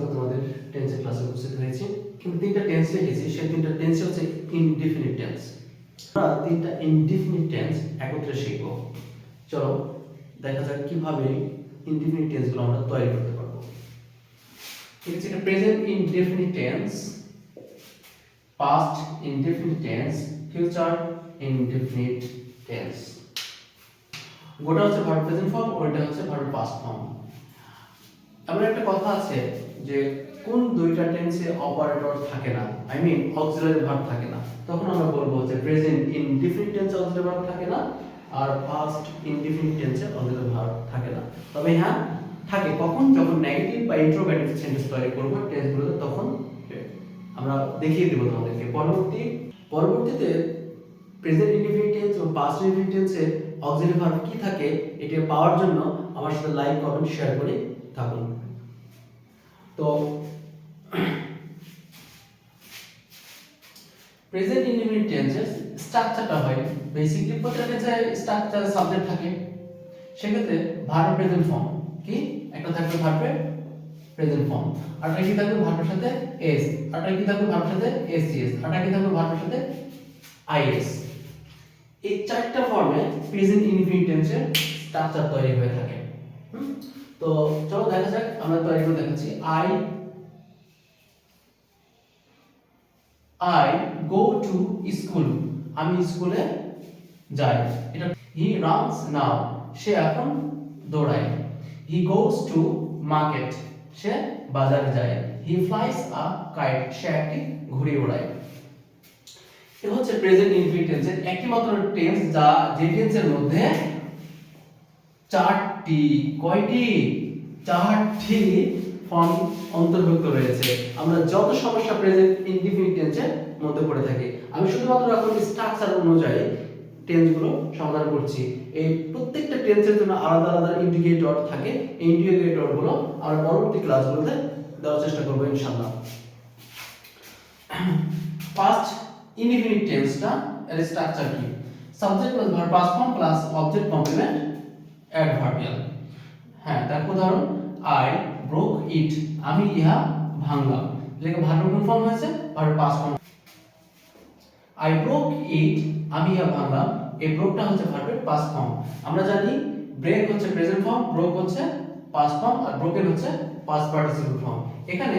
আজকে তোমাদের টেন্সের ক্লাসে উপস্থিত হয়েছি। কিন্তু তিনটা টেন্স লিখেছি, সেই তিনটা টেন্স হচ্ছে ইনডিফিনিট টেন্স। আমরা তিনটা ইনডিফিনিট টেন্স একত্রে শিখব। চলো দেখা যাক কিভাবে ইনডিফিনিট টেন্সগুলো আমরা তৈরি করতে পারবো। ঠিক আছে, এটা present indefinite tense, past indefinite tense, future indefinite tense. গোটা হচ্ছে ভার্ব প্রেজেন্ট ফর্ম, ওইটা হচ্ছে ভার্ব পাস্ট ফর্ম। এমন একটা কথা আছে যে কোন দুইটা টেন্সে অপারেটর থাকে না, আই মিন অক্সিলারি ভার্ব থাকে না, তখন আমরা বলবো যে প্রেজেন্ট ইনডিফিনিট টেন্সে অক্সিলারি ভার্ব থাকে না আর পাস্ট ইনডিফিনিট টেন্সে অক্সিলারি ভার্ব থাকে না। তবে হ্যাঁ থাকে, কখন? যখন নেগেটিভ বা ইন্ট্রোগেটিভ সেন্টেন্স তৈরি করব টেন্সগুলোতে, তখন আমরা দেখিয়ে দেব তোমাদেরকে। পরবর্তীতে প্রেজেন্ট ইনডিফিনিট টেন্স ও পাস্ট ইনডিফিনিট টেন্সে অক্সিলারি ভার্ব কি থাকে এটা পাওয়ার জন্য আমার সাথে লাইক, কমেন্ট, শেয়ার করে থাকুন। তো প্রেজেন্ট ইনডিফিনিট টেন্সের স্ট্রাকচারটা হয় বেসিক্যালি প্রত্যেকটা টেন্সে স্ট্রাকচার সাবজেক্ট থাকে। সেক্ষেত্রে ভার্ব প্রেজেন্ট ফর্ম কি একটা থাকবে, ভার্ব প্রেজেন্ট ফর্ম, আর একটা কি থাকবে ভার্বের সাথে এস, আর একটা কি থাকবে ভার্বের সাথে এসিএস, আর একটা কি থাকবে ভার্বের সাথে আইএস। এই চারটা ফর্মে প্রেজেন্ট ইনডিফিনিট টেন্সের স্ট্রাকচার তৈরি হয়ে থাকে। তো চলো দেখা যাক, আমরা তৈরি করে দেখাচ্ছি। I go to school, আমি স্কুলে যাই। এটা he runs now, সে এখন দৌড়ায়। he goes to market, সে বাজারে যায়। he flies a kite, সে একটি ঘুড়ি ওড়ায়। এটা হচ্ছে প্রেজেন্ট ইনডিফিনিট টেন্সের একটি মাত্র টেন্স যা যে টেন্সের মধ্যে চারটি ফর্ম অন্তর্ভুক্ত রয়েছে। আমরা যত সমস্যা প্রেজেন্ট ইনডিফিনিট টেন্সের মধ্যে পড়ে থাকি, আমি শুধুমাত্র এখন স্ট্রাকচার অনুযায়ী টেন্সগুলো সমাধান করছি। এই প্রত্যেকটা টেন্সের জন্য আলাদা আলাদা ইন্ডিকেটর থাকে, এই ইন্ডিকেটরগুলো আমরা পরবর্তী ক্লাসগুলোতে দেওয়ার চেষ্টা করব ইনশাআল্লাহ। ফার্স্ট ইনডিফিনিট টেন্সটা এর স্ট্রাকচার কি? Subject plus verb past form plus object complement adverbial. হ্যাঁ, তার উদাহরণ আই ব্রোক ইট, আমি ইহা ভাঙলাম। লেখা ভার্ব কোন ফর্ম হয়েছে? Verb past form. I broke it, আমি ইহা ভাঙলাম, এই ব্রোকটা হচ্ছে ভার্বের পাস্ট ফর্ম। আমরা জানি ব্রেক হচ্ছে প্রেজেন্ট ফর্ম, ব্রোক হচ্ছে পাস্ট ফর্ম, আর ব্রোকেন হচ্ছে পাস্ট পার্টিসিপল ফর্ম। এখানে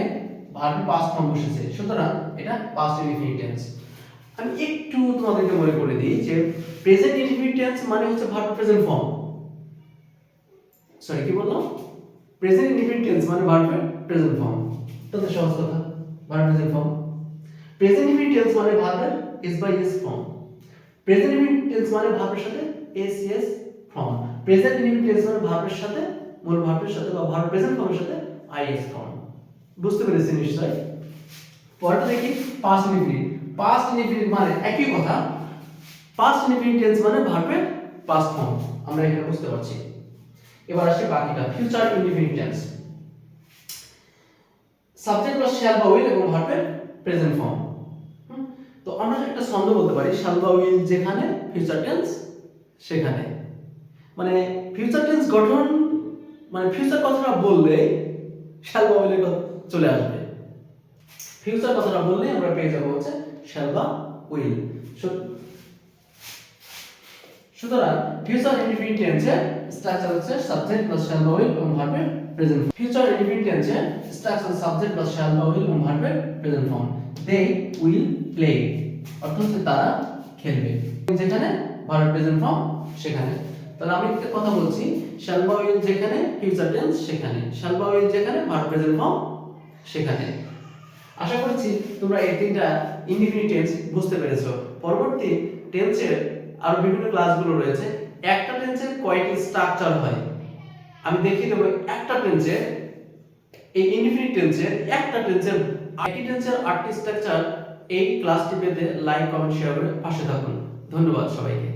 ভার্বের পাস্ট ফর্ম বসেছে, সুতরাং এটা পাস্ট ইনডিফিনিট টেন্স। আমি একটু তোমাদেরকে মনে করে দিই যে প্রেজেন্ট ইনডিফিনিট টেন্স মানে হচ্ছে ভার্ব প্রেজেন্ট ফর্ম। সরি, কি বললাম? প্রেজেন্ট ইনডিফিনিট টেন্স মানে ভার্বের প্রেজেন্ট ফর্ম। এটা তো সহজ কথা, verb present form. Present indefinite tense মানে ভার্বের S by S form. Present indefinite tense মানে ভার্বের সাথে S S form. Present indefinite tense মানে ভার্বের সাথে, মূল ভার্বের সাথে বা ভার্ব প্রেজেন্ট ফর্মের সাথে আইএস ফর্ম। বুঝতে পেরেছেন নিশ্চয়ই? পরেরটা দেখি পাস্ট ইনডিফিনিট। পাস্ট ইনডিফিনিট মানে একই কথা, পাস্ট ইনডিফিনিট টেন্স মানে ভার্বের পাস্ট ফর্ম। আমরা এখানে বুঝতে পারছি। এবার আসি বাকিটা, future indefinite tense. Subject plus shall বা উইল এবং ভার্বের প্রেজেন্ট ফর্ম। তো আমরা একটা ছন্দ বলতে পারি, শ্যাল বা উইল যেখানে, ফিউচার টেন্স সেখানে। মানে ফিউচার টেন্স গঠন, মানে ফিউচার কথাটা বললে শ্যাল বা উইলের কথা চলে আসবে। ফিউচার কথাটা বললে আমরা পেয়ে যাব হচ্ছে শ্যাল বা উইল। সুতরাং ফিউচার ইনডিফিনিট টেন্সের স্ট্রাকচার হচ্ছে সাবজেক্ট প্লাস শ্যাল বা উইল এবং ভার্বের প্রেজেন্ট। ফিউচার ইনডিফিনিট টেন্সের স্ট্রাকচার সাবজেক্ট প্লাস শ্যাল বা উইল এবং ভার্বের present form. They will play, অর্থ হচ্ছে তারা খেলবে। যেখানে ভার্ব প্রেজেন্ট ফর্ম সেখানে। তাহলে আমি একটা কথা বলছি, শ্যাল বা উইল যেখানে, ফিউচার টেন্স সেখানে। শ্যাল বা উইল যেখানে, ভার্ব প্রেজেন্ট ফর্ম সেখানে। আশা করছি তোমরা এই তিনটা ইনডিফিনিট টেন্স বুঝতে পেরেছো। পরবর্তী টেন্সের আর বিভিন্ন ক্লাসগুলো রয়েছে। একটা টেন্সের কয়টি স্ট্রাকচার হয় আমি দেখিয়ে দেবো। একটা টেন্সের, এই ইনডিফিনিট টেন্সের একটা টেন্সের, একই টেন্সের 8টি স্ট্রাকচার। এই ক্লাসটি পেতে লাইক, কমেন্ট, শেয়ার করে পাশে থাকুন। ধন্যবাদ সবাইকে।